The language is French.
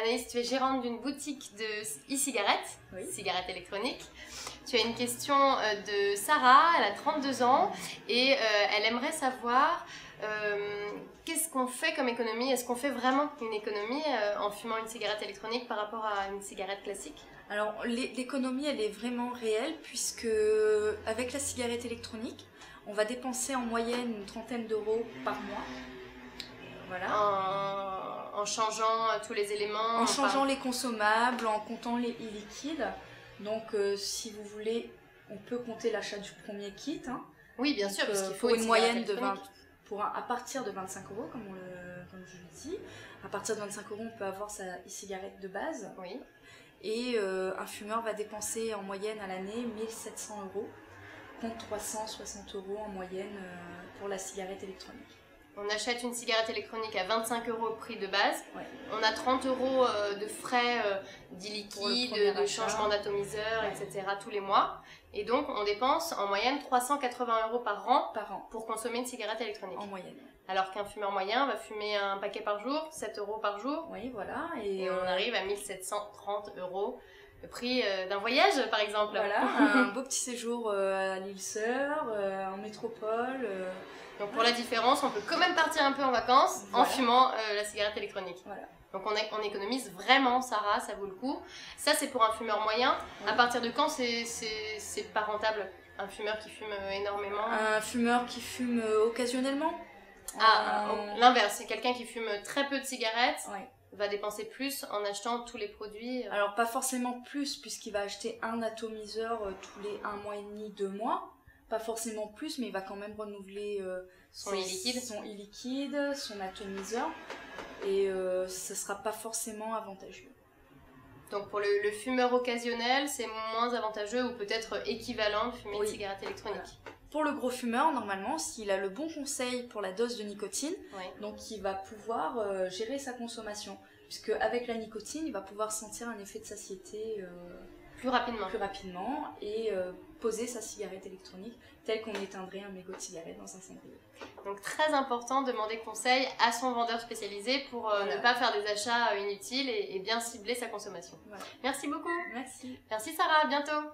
Anaïs, tu es gérante d'une boutique de e-cigarettes, cigarettes électroniques. Tu as une question de Sarah, elle a 32 ans et elle aimerait savoir qu'est-ce qu'on fait comme économie. Est-ce qu'on fait vraiment une économie en fumant une cigarette électronique par rapport à une cigarette classique? Alors l'économie elle est vraiment réelle puisque avec la cigarette électronique on va dépenser en moyenne une trentaine d'euros par mois. Voilà. En changeant tous les éléments. En changeant les consommables, en comptant les e-liquides. Donc si vous voulez, on peut compter l'achat du premier kit. Hein. Oui bien sûr, parce qu'il faut une moyenne de 20, à partir de 25 euros comme je le dis. À partir de 25 euros on peut avoir sa e-cigarette de base. Oui. Et un fumeur va dépenser en moyenne à l'année 1700 euros, contre 360 euros en moyenne pour la cigarette électronique. On achète une cigarette électronique à 25 euros prix de base. Ouais. On a 30 euros de frais d'e-liquide, de changement d'atomiseur, etc. tous les mois. Et donc on dépense en moyenne 380 euros par an pour consommer une cigarette électronique. En moyenne. Alors qu'un fumeur moyen va fumer un paquet par jour, 7 euros par jour. Oui, voilà. Et on arrive à 1730 euros. Le prix d'un voyage, par exemple. Voilà, un beau petit séjour à l'île Sœur, en métropole. Donc pour la différence, on peut quand même partir un peu en vacances en fumant la cigarette électronique. Voilà. Donc on économise vraiment, Sarah, ça vaut le coup. Ça c'est pour un fumeur moyen. À partir de quand c'est pas rentable? Un fumeur qui fume énormément? Un fumeur qui fume occasionnellement. L'inverse, c'est quelqu'un qui fume très peu de cigarettes. Va dépenser plus en achetant tous les produits. Alors pas forcément plus puisqu'il va acheter un atomiseur tous les 1 mois et demi, 2 mois. Pas forcément plus, mais il va quand même renouveler son e-liquide, son atomiseur, et ce sera pas forcément avantageux. Donc pour le fumeur occasionnel, c'est moins avantageux ou peut-être équivalent de fumer une cigarette électronique. Voilà. Pour le gros fumeur, normalement, s'il a le bon conseil pour la dose de nicotine, donc il va pouvoir gérer sa consommation, puisque avec la nicotine, il va pouvoir sentir un effet de satiété plus rapidement et poser sa cigarette électronique tel qu'on éteindrait un mégot de cigarette dans un cendrier. Donc très important, demander conseil à son vendeur spécialisé pour ne pas faire des achats inutiles et bien cibler sa consommation. Voilà. Merci beaucoup. Merci. Merci Sarah, à bientôt.